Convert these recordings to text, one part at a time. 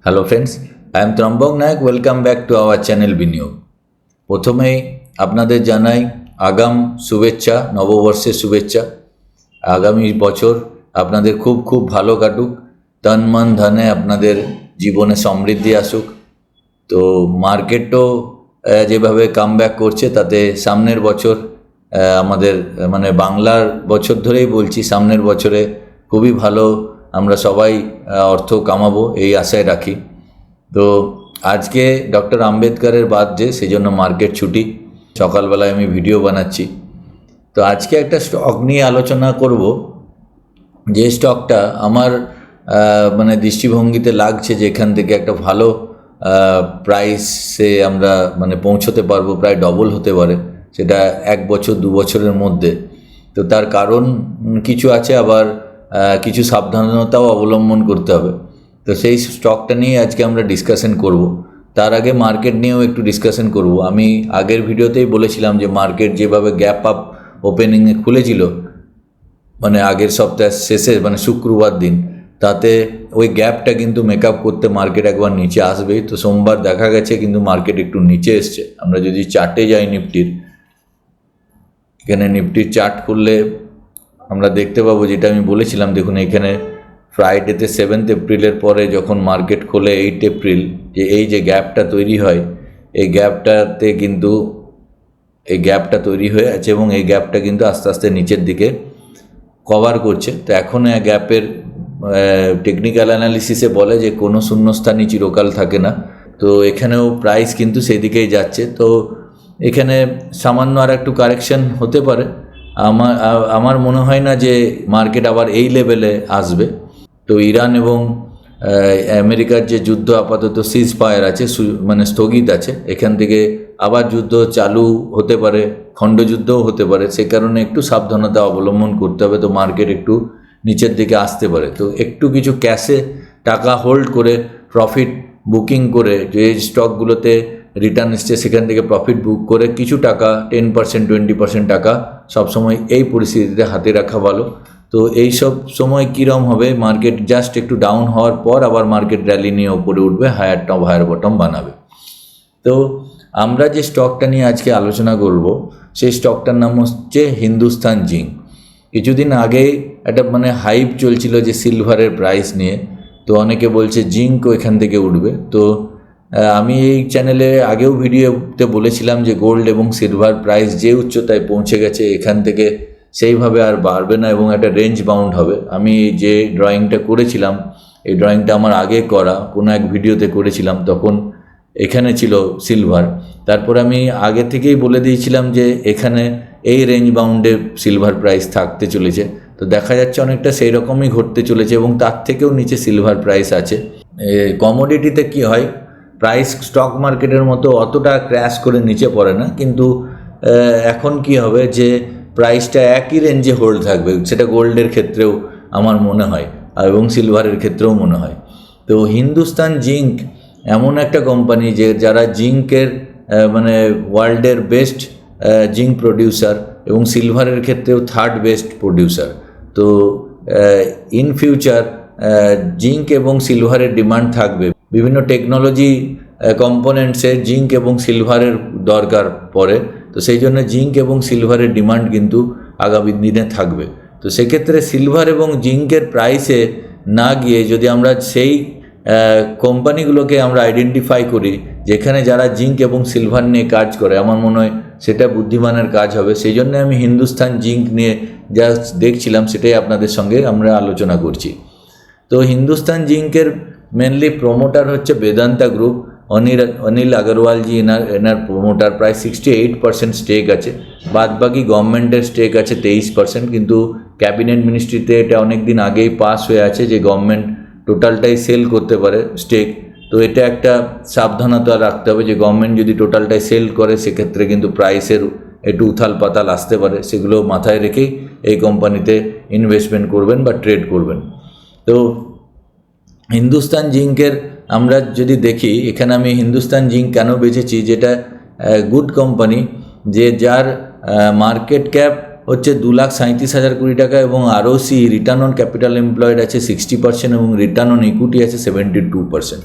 Hello friends, I am Trambak Nayak. Welcome back to our channel Biniyog. প্রথমেই আপনাদের জানাই আগাম শুভেচ্ছা, নববর্ষের শুভেচ্ছা। আগামী বছর আপনাদের খুব খুব ভালো কাটুক, তন মন ধনে আপনাদের জীবনে সমৃদ্ধি আসুক। তো মার্কেটও যেভাবে কামব্যাক করছে তাতে সামনের বছর আমাদের মানে বাংলার বছর ধরেই বলছি, সামনের বছরে খুবই ভালো আমরা সবাই অর্থ কামাবো এই আশায় রাখি। তো আজকে ডক্টর আম্বেদকরের বার্থডে, সেই জন্য মার্কেট ছুটি। সকালবেলায় আমি ভিডিও বানাচ্ছি। তো আজকে একটা স্টক নিয়ে আলোচনা করব, যে স্টকটা আমার মানে দৃষ্টিভঙ্গিতে লাগছে যে এখান থেকে একটা ভালো প্রাইসে আমরা মানে পৌঁছতে পারবো, প্রায় ডবল হতে পারে সেটা 1 বছর 2 বছরের মধ্যে। তো তার কারণ কিছু আছে, আবার কিছু সাবধানতাও অবলম্বন করতে হবে। তো সেই স্টকটা নিয়ে আজকে আমরা ডিসকাশন করব। তার আগে মার্কেট নিয়েও একটু ডিসকাশন করব। আমি আগের ভিডিওতেই বলেছিলাম যে মার্কেট যেভাবে গ্যাপ আপ ওপেনিংয়ে খুলেছিল মানে আগের সপ্তাহের শেষে মানে শুক্রবার দিন, তাতে ওই গ্যাপটা কিন্তু মেকআপ করতে মার্কেট একবার নিচে আসবেই। তো সোমবার দেখা গেছে কিন্তু মার্কেট একটু নিচে এসছে। আমরা যদি চার্টে যাই নিফটির, এখানে নিফটির চার্ট করলে আমরা দেখতে পাবো যেটা আমি বলেছিলাম। দেখুন এখানে ফ্রাইডেতে 7 এপ্রিলের পরে যখন মার্কেট খোলে 8 এপ্রিল, যে এই যে গ্যাপটা তৈরি হয়, এই গ্যাপটাতে কিন্তু এই গ্যাপটা তৈরি হয়ে আছে এবং এই গ্যাপটা কিন্তু আস্তে আস্তে নিচের দিকে কভার করছে। তো এখন গ্যাপের টেকনিক্যাল অ্যানালিসিসে বলে যে কোনো শূন্যস্থানই চিরকাল থাকে না। তো এখানেও প্রাইস কিন্তু সেই দিকেই যাচ্ছে। তো এখানে সামান্য আর একটু কারেকশন হতে পারে। আমার মনে হয় না যে মার্কেট আবার এই লেভেলে আসবে। তো ইরান এবং আমেরিকার যে যুদ্ধ আপাতত সিজ ফায়ার আছে, মানে স্থগিত আছে, এখান থেকে আবার যুদ্ধ চালু হতে পারে, খণ্ডযুদ্ধও হতে পারে। সে কারণে একটু সাবধানতা অবলম্বন করতে হবে। তো মার্কেট একটু নিচের দিকে আসতে পারে। তো একটু কিছু ক্যাশে টাকা হোল্ড করে প্রফিট বুকিং করে, যে স্টকগুলোতে রিটার্ন এসছে সেখান থেকে প্রফিট বুক করে কিছু টাকা 10% 20% টাকা সবসময় এই পরিস্থিতিতে হাতে রাখা ভালো। তো এই সব সময় কীরকম হবে, মার্কেট জাস্ট একটু ডাউন হওয়ার পর আবার মার্কেট র্যালি নিয়ে উপরে উঠবে, হায়ার টপ হায়ার বটম বানাবে। তো আমরা যে স্টকটা নিয়ে আজকে আলোচনা করব সেই স্টকটার নাম হচ্ছে হিন্দুস্তান জিঙ্ক। কিছুদিন আগেই একটা মানে হাইপ চলছিল যে সিলভারের প্রাইস নিয়ে। তো অনেকে বলছে জিঙ্কও এখান থেকে উঠবে। তো আমি এই চ্যানেলে আগেও ভিডিওতে বলেছিলাম যে গোল্ড এবং সিলভার প্রাইস যে উচ্চতায় পৌঁছে গেছে, এখান থেকে সেইভাবে আর বাড়বে না এবং একটা রেঞ্জ বাউন্ড হবে। আমি যে ড্রয়িংটা করেছিলাম, এই ড্রয়িংটা আমার আগে করা কোনো এক ভিডিওতে করেছিলাম, তখন এখানে ছিল সিলভার। তারপর আমি আগে থেকেই বলে দিয়েছিলাম যে এখানে এই রেঞ্জ বাউন্ডে সিলভার প্রাইস থাকতে চলেছে। তো দেখা যাচ্ছে অনেকটা সেই রকমই ঘটতে চলেছে এবং তার থেকেও নিচে সিলভার প্রাইস আছে। কমোডিটিতে কি হয়, প্রাইস স্টক মার্কেটের মতো অতটা ক্র্যাশ করে নিচে পড়ে না, কিন্তু এখন কি হবে যে প্রাইসটা একই রেঞ্জে হোল্ড থাকবে। সেটা গোল্ডের ক্ষেত্রেও আমার মনে হয় এবং সিলভারের ক্ষেত্রেও মনে হয়। তো হিন্দুস্তান জিঙ্ক এমন একটা কোম্পানি যে যারা জিঙ্কের মানে ওয়ার্ল্ডের বেস্ট জিঙ্ক প্রডিউসার এবং সিলভারের ক্ষেত্রেও 3rd বেস্ট প্রডিউসার। তো ইন ফিউচার জিঙ্ক এবং সিলভারের ডিমান্ড থাকবে। বিভিন্ন টেকনোলজি কম্পোনেন্টসে জিঙ্ক এবং সিলভারের দরকার পড়ে। তো সেই জন্য জিঙ্ক এবং সিলভারের ডিমান্ড কিন্তু আগামী দিনে থাকবে। তো সেক্ষেত্রে সিলভার এবং জিঙ্কের প্রাইসে না গিয়ে যদি আমরা সেই কোম্পানিগুলোকে আমরা আইডেন্টিফাই করি যেখানে যারা জিঙ্ক এবং সিলভার নিয়ে কাজ করে, আমার মনে হয় সেটা বুদ্ধিমানের কাজ হবে। সেই জন্য আমি হিন্দুস্তান জিঙ্ক নিয়ে যা দেখছিলাম সেটাই আপনাদের সঙ্গে আমরা আলোচনা করছি। তো হিন্দুস্তান জিঙ্কের মেনলি প্রমোটার হচ্ছে বেদান্তা গ্রুপ। অনিল আগরওয়ালজি এনার প্রমোটার। প্রায় 68% স্টেক আছে, বাদবাকি গভর্নমেন্টের স্টেক আছে 23%। কিন্তু ক্যাবিনেট মিনিস্ট্রিতে এটা অনেক দিন আগেই পাস হয়ে আছে যে গভর্নমেন্ট টোটালটাই সেল করতে পারে স্টেক। তো এটা একটা সাবধানতা রাখতে হবে যে গভর্নমেন্ট যদি টোটালটাই সেল করে সেক্ষেত্রে কিন্তু প্রাইসের একটু উথাল পাতাল আসতে পারে। সেগুলো মাথায় রেখেই এই কোম্পানিতে ইনভেস্টমেন্ট করবেন বা ট্রেড করবেন। তো হিন্দুস্তান জিঙ্কের আমরা যদি দেখি, এখানে আমি হিন্দুস্তান জিঙ্ক কেন বেছেছি, যেটা গুড কোম্পানি, যে যার মার্কেট ক্যাপ হচ্ছে 2,37,000 কোটি টাকা এবং ROC return on capital employed আছে 60% এবং রিটার্ন অন ইকুইটি আছে 72%।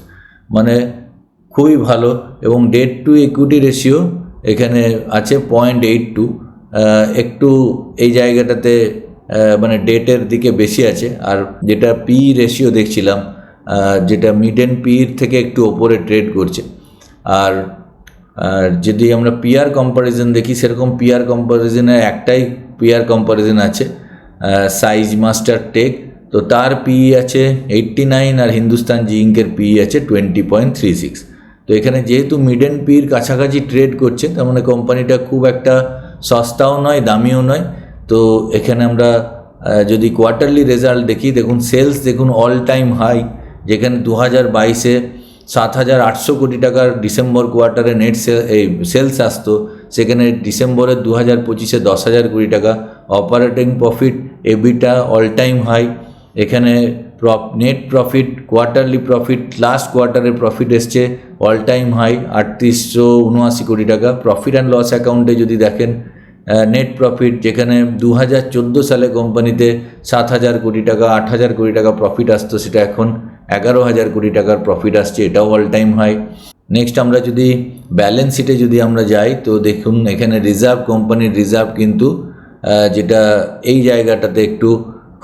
মানে খুবই ভালো। এবং ডেট টু ইকুইটি রেশিও এখানে আছে 0.82, একটু এই জায়গাটাতে মানে ডেটের দিকে বেশি আছে। আর যেটা পি রেশিও দেখছিলাম, যেটা মিডেন পির থেকে একটু ওপরে ট্রেড করছে। আর যদি আমরা পিআর কম্পারিজন দেখি, সেরকম পিআর কম্পারিজনের একটাই পিআর কম্পারিজন আছে, সাইজ মাস্টার টেক, তো তার পিই আছে 89 আর হিন্দুস্তান জিঙ্কের পিই আছে 20.36। তো এখানে যেহেতু মিডেন পির কাছাকাছি ট্রেড করছে, তার মানে কোম্পানিটা খুব একটা সস্তাও নয়, দামিও নয়। তো এখানে আমরা যদি কোয়ার্টারলি রেজাল্ট দেখি, দেখুন সেলস দেখুন অল টাইম হাই, যেখানে 2022-এ 7,800 কোটি টাকার ডিসেম্বর কোয়ার্টারে নেট সেলস আসতো, সেখানে ডিসেম্বরে 2025-এ 10,000 কোটি টাকা। Operating profit EBITDA all time high, এখানে net profit, quarterly profit, last কোয়ার্টারের প্রফিট এসছে অল টাইম হাই 3,879 কোটি টাকা। প্রফিট অ্যান্ড লস অ্যাকাউন্টে যদি দেখেন নেট প্রফিট, যেখানে 2014 সালে কোম্পানিতে 7,000 কোটি টাকা 8,000 কোটি টাকা প্রফিট আসতো, সেটা এখন 11,000 কোটি টাকার প্রফিট আসছে, এটাও অল টাইম হাই। নেক্সট আমরা যদি ব্যালেন্স শিটে যদি আমরা যাই, তো দেখুন এখানে রিজার্ভ, কোম্পানির রিজার্ভ কিন্তু যেটা এই জায়গাটাতে একটু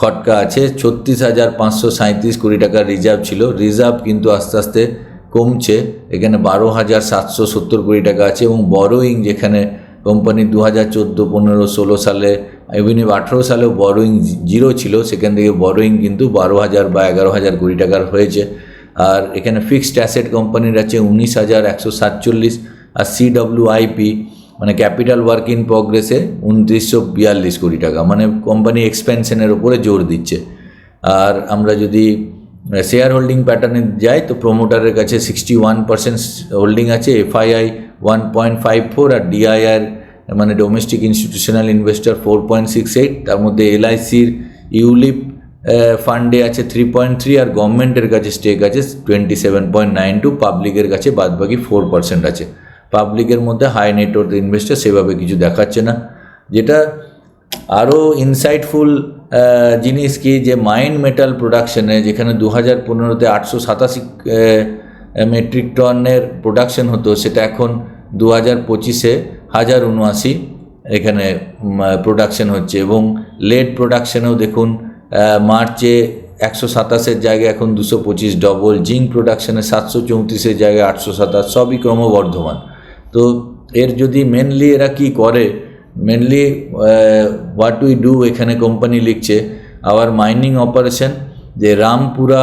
খটকা আছে, 36,537 কোটি টাকার রিজার্ভ ছিল। রিজার্ভ কিন্তু আস্তে আস্তে কমছে, এখানে 12,770 কোটি টাকা আছে। এবং বরোয়িং, যেখানে কোম্পানি 2014, 15, 16 সালে, ইভেন 18 সালেও বরোয়িং জিরো ছিল, সেখান থেকে বরোয়িং কিন্তু 12,000 বা 11,000 কোটি টাকার হয়েছে। আর এখানে ফিক্সড অ্যাসেট কোম্পানির আছে 19,147, আর সিডব্লিউআইপি মানে ক্যাপিটাল ওয়ার্ক ইন প্রগ্রেসে 2,942 কোটি টাকা, মানে কোম্পানি এক্সপেনশনের ওপরে জোর দিচ্ছে। আর আমরা যদি শেয়ার হোল্ডিং প্যাটার্নে যাই, তো প্রোমোটারের কাছে 61% হোল্ডিং আছে, এফআইআই 1.54, আর ডিআইআর মানে ডোমেস্টিক ইনস্টিটিউশনাল ইনভেস্টর 4.68। তার মধ্যে এলআইসির ইউলিপ ফান্ডে আছে 3.3, আর গভর্নমেন্টের কাছে স্টেক আছে 27.92, পাবলিকের কাছে বাদবাকি 4% আছে। পাবলিকের মধ্যে হাই নেটওয়ার্থ ইনভেস্টর সেভাবে কিছু দেখাচ্ছে না। যেটা আরও ইনসাইটফুল জিনিস কি, যে মাইন্ড মেটাল প্রোডাকশনে, যেখানে 2015-তে 887 মেট্রিক টনের প্রোডাকশন হতো, সেটা এখন 2025-এ 1,079 এখানে প্রোডাকশন হচ্ছে। এবং লেড প্রোডাকশনেও দেখুন মার্চে 127-এর জায়গায় এখন 225 ডবল, জিঙ্ক প্রোডাকশনে 734-এর জায়গায় 827, সবই ক্রমবর্ধমান। তো এর যদি মেনলি এরা কি করে, মেনলি হোয়াট উই ডু, এখানে কোম্পানি লিখছে আওয়ার মাইনিং অপারেশন, যে রামপুরা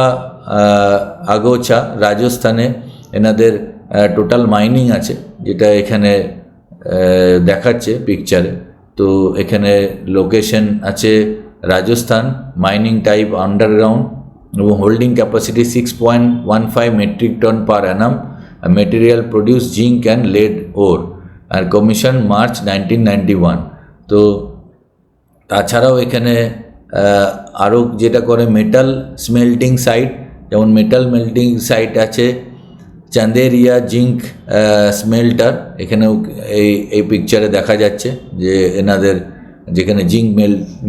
আগোচা রাজস্থানে এনাদের টোটাল মাইনিং আছে, যেটা এখানে দেখাচ্ছে পিকচারে। তো এখানে লোকেশন আছে রাজস্থান, মাইনিং টাইপ আন্ডারগ্রাউন্ড, এবং holding capacity 6.15 metric tonne per annum, material produce zinc and lead ore, আর কমিশন মার্চ 1991। তো তাছাড়াও এখানে আরও যেটা করে মেটাল স্মেল্টিং সাইট, যেমন মেটাল মেল্টিং সাইট আছে চাঁদেরিয়া জিঙ্ক স্মেল্টার, এখানেও এই পিকচারে দেখা যাচ্ছে যে এনাদের যেখানে জিঙ্ক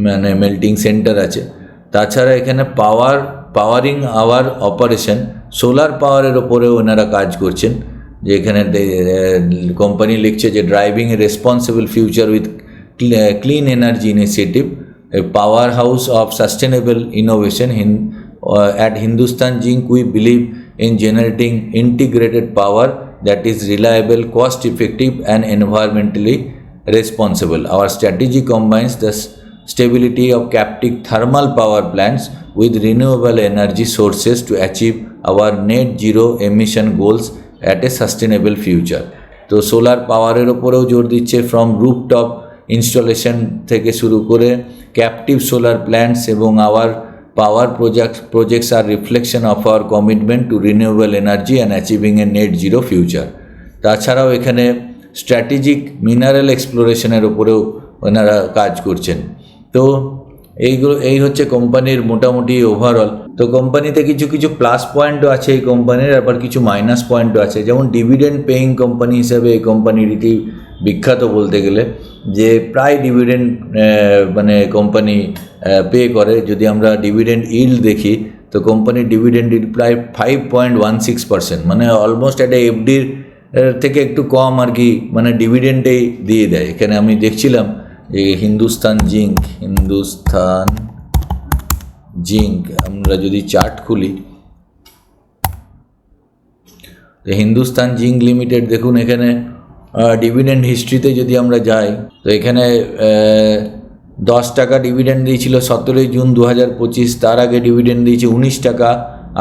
মানে মেল্টিং সেন্টার আছে। তাছাড়া এখানে পাওয়ারিং আওয়ার অপারেশন, সোলার পাওয়ারের ওপরেও এনারা কাজ করছেন, যে এখানে কোম্পানি লিখছে যে driving A responsible future with clean energy initiative, a powerhouse of sustainable innovation. At Hindustan Zinc, we believe in generating integrated power that is reliable, cost-effective, and environmentally responsible. Our strategy combines the stability of captive thermal power plants with renewable energy sources to achieve our net zero emission goals at a sustainable future. তো solar পাওয়ারের ওপরেও জোর দিচ্ছে, from rooftop installation থেকে শুরু করে captive solar plants, এবং our power projects are reflection of our commitment to renewable energy and achieving a net zero future. তাছাড়াও এখানে স্ট্র্যাটেজিক মিনারেল এক্সপ্লোরেশনের ওপরেও ওনারা কাজ করছেন। তো এই হচ্ছে কোম্পানির মোটামুটি ওভারঅল। তো কোম্পানিতে কিছু কিছু প্লাস পয়েন্টও আছে এই কোম্পানির, আবার কিছু মাইনাস পয়েন্টও আছে। যেমন ডিভিডেন্ড পেইং কোম্পানি হিসেবে এই কোম্পানিটি বিখ্যাত বলতে গেলে, যে প্রায় ডিভিডেন্ড মানে কোম্পানি পে করে। যদি আমরা ডিভিডেন্ড ইল্ড দেখি, তো কোম্পানির ডিভিডেন্ড ইল্ড প্রায় 5.16%, মানে অলমোস্ট একটা এফডির থেকে একটু কম আর কি, মানে ডিভিডেন্ডেই দিয়ে দেয়। এখানে আমি দেখছিলাম যে হিন্দুস্তান জিঙ্ক আমরা যদি চার্ট খুলি, তো হিন্দুস্তান জিঙ্ক লিমিটেড দেখুন, এখানে ডিভিডেন্ড হিস্ট্রিতে যদি আমরা যাই, তো এখানে 10 টাকা ডিভিডেন্ড দিয়েছিল 17 জুন 2025, তার আগে ডিভিডেন্ড দিয়েছে 19 টাকা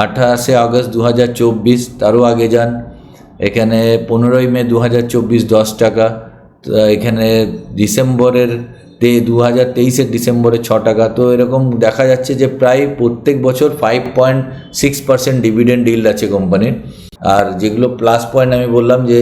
28 আগস্ট 2024, তারও আগে যান, এখানে 15 মে 2024 10 টাকা, তো এখানে ডিসেম্বরের 2023 ডিসেম্বরে 6 টাকা। তো এরকম দেখা যাচ্ছে যে প্রায় প্রত্যেক বছর 5.6% ডিভিডেন্ড ইল্ড আছে কোম্পানির। আর যেগুলো প্লাস পয়েন্ট আমি বললাম যে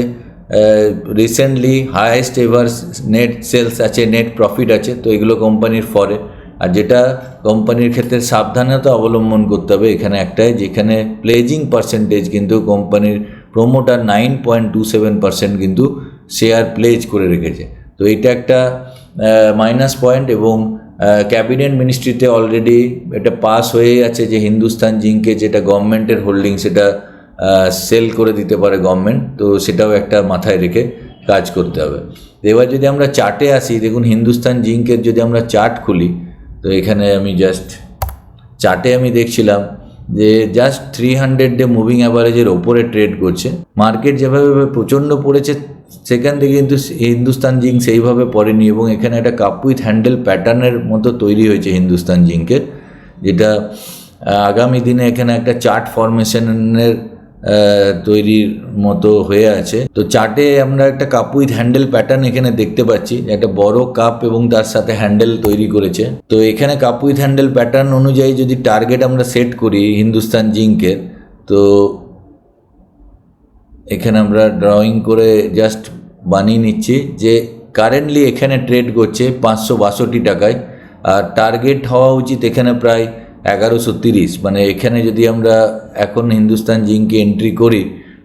recently highest ever net sales আছে, নেট প্রফিট আছে, তো এগুলো কোম্পানির ফরে। আর যেটা কোম্পানির ক্ষেত্রে সাবধানতা অবলম্বন করতে হবে এখানে একটাই, যেখানে প্লেজিং পার্সেন্টেজ কিন্তু কোম্পানির প্রোমোটার 9.27% কিন্তু শেয়ার প্লেজ করে রেখেছে। তো এটা একটা মাইনাস পয়েন্ট। এবং ক্যাবিনেট মিনিস্ট্রিতে অলরেডি এটা পাস হয়ে আছে যে হিন্দুস্তান জিঙ্কে যেটা গভর্নমেন্টের হোল্ডিং সেটা সেল করে দিতে পারে গভর্নমেন্ট, তো সেটাও একটা মাথায় রেখে কাজ করতে হবে। এবার যদি আমরা চার্টে আসি, দেখুন হিন্দুস্তান জিঙ্কের যদি আমরা চার্ট খুলি, তো এখানে আমি চার্টে আমি দেখছিলাম যে জাস্ট 300 ডে মুভিং অ্যাভারেজের ওপরে ট্রেড করছে। মার্কেট যেভাবে প্রচণ্ড পড়েছে সেখান থেকে কিন্তু হিন্দুস্তান জিঙ্ক সেইভাবে পড়েনি, এবং এখানে একটা কাপ উইথ হ্যান্ডেল প্যাটার্নের মতো তৈরি হয়েছে হিন্দুস্তান জিঙ্কের, যেটা আগামী দিনে এখানে একটা চার্ট ফরমেশনের তৈরির মতো হয়ে আছে। তো চার্টে আমরা একটা কাপ উইথ হ্যান্ডেল প্যাটার্ন এখানে দেখতে পাচ্ছি, একটা বড় কাপ এবং তার সাথে হ্যান্ডেল তৈরি করেছে। তো এখানে কাপ উইথ হ্যান্ডেল প্যাটার্ন অনুযায়ী যদি টার্গেট আমরা সেট করি হিন্দুস্তান জিঙ্কের, তো এখানে আমরা ড্রয়িং করে জাস্ট বানিয়ে নিচ্ছি যে কারেন্টলি এখানে ট্রেড করছে 562 টাকায়, আর টার্গেট হওয়া উচিত এখানে প্রায় 1130। মানে এখানে যদি আমরা এখন হিন্দুস্তান জিঙ্কে এন্ট্রি করি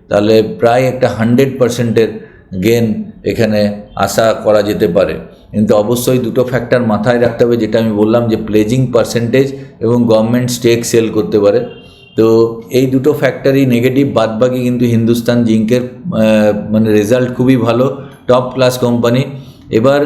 তাহলে প্রায় একটা 100%-এর গেন এখানে আশা করা যেতে পারে। কিন্তু অবশ্যই দুটো ফ্যাক্টর মাথায় রাখতে হবে, যেটা আমি বললাম যে প্লেজিং পার্সেন্টেজ এবং গভর্নমেন্ট স্টেক সেল করতে পারে। তো এই দুটো ফ্যাক্টরই নেগেটিভ, বাদবাকি কিন্তু হিন্দুস্তান জিঙ্কের মানে রেজাল্ট খুবই ভালো, টপ ক্লাস কোম্পানি। এবার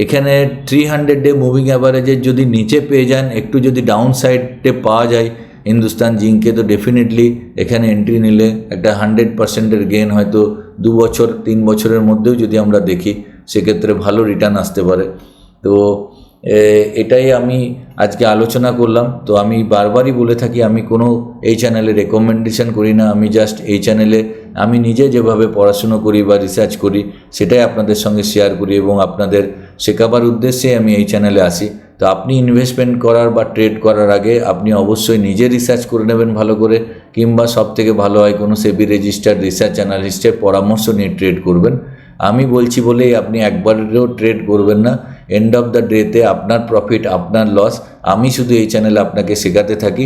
এখানে 300 ডে মুভিং অ্যাভারেজের যদি নিচে পেয়ে যান, একটু যদি ডাউন সাইডে পাওয়া যায় হিন্দুস্তান জিঙ্কে, তো ডেফিনেটলি এখানে এন্ট্রি নিলে একটা 100%-এর গেন হয়তো 2 বছর 3 বছরের মধ্যেও যদি আমরা দেখি, সেক্ষেত্রে ভালো রিটার্ন আসতে পারে। তো এটাই আমি আজকে আলোচনা করলাম। তো আমি বারবারই বলে থাকি, আমি কোনো এই চ্যানেলে রেকমেন্ডেশন করি না, আমি জাস্ট এই চ্যানেলে আমি নিজে যেভাবে পড়াশুনো করি বা রিসার্চ করি সেটাই আপনাদের সঙ্গে শেয়ার করি, এবং আপনাদের শেখাবার উদ্দেশ্যে আমি এই চ্যানেলে আসি। তো আপনি ইনভেস্টমেন্ট করার বা ট্রেড করার আগে আপনি অবশ্যই নিজে রিসার্চ করে নেবেন ভালো করে, কিংবা সবথেকে ভালো হয় কোনো সেবি রেজিস্টার্ড রিসার্চ অ্যানালিস্টের পরামর্শ নিয়ে ট্রেড করবেন। আমি বলছি বলেই আপনি একবারেও ট্রেড করবেন না, এন্ড অফ দ্য ডেতে আপনার প্রফিট আপনার লস আমি শুধু এই চ্যানেলে আপনাকে শেখাতে থাকি।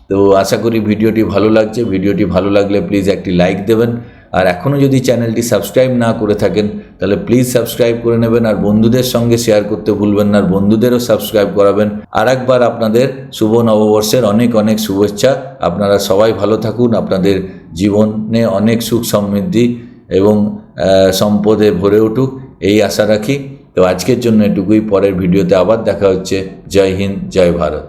তো আশা করি ভিডিওটি ভালো লাগছে। ভিডিওটি ভালো লাগলে প্লিজ একটি লাইক দেবেন, আর এখনও যদি চ্যানেলটি সাবস্ক্রাইব না করে থাকেন তাহলে প্লিজ সাবস্ক্রাইব করে নেবেন, আর বন্ধুদের সঙ্গে শেয়ার করতে ভুলবেন না, আর বন্ধুদেরও সাবস্ক্রাইব করাবেন। আর একবার আপনাদের শুভ নববর্ষের অনেক অনেক শুভেচ্ছা। আপনারা সবাই ভালো থাকুন, আপনাদের জীবনে অনেক সুখ সমৃদ্ধি এবং সম্পদে ভরে উঠুক এই আশা রাখি। তো আজকের জন্য এটুকুই, পরের ভিডিওতে আবার দেখা হচ্ছে। জয় হিন্দ, জয় ভারত।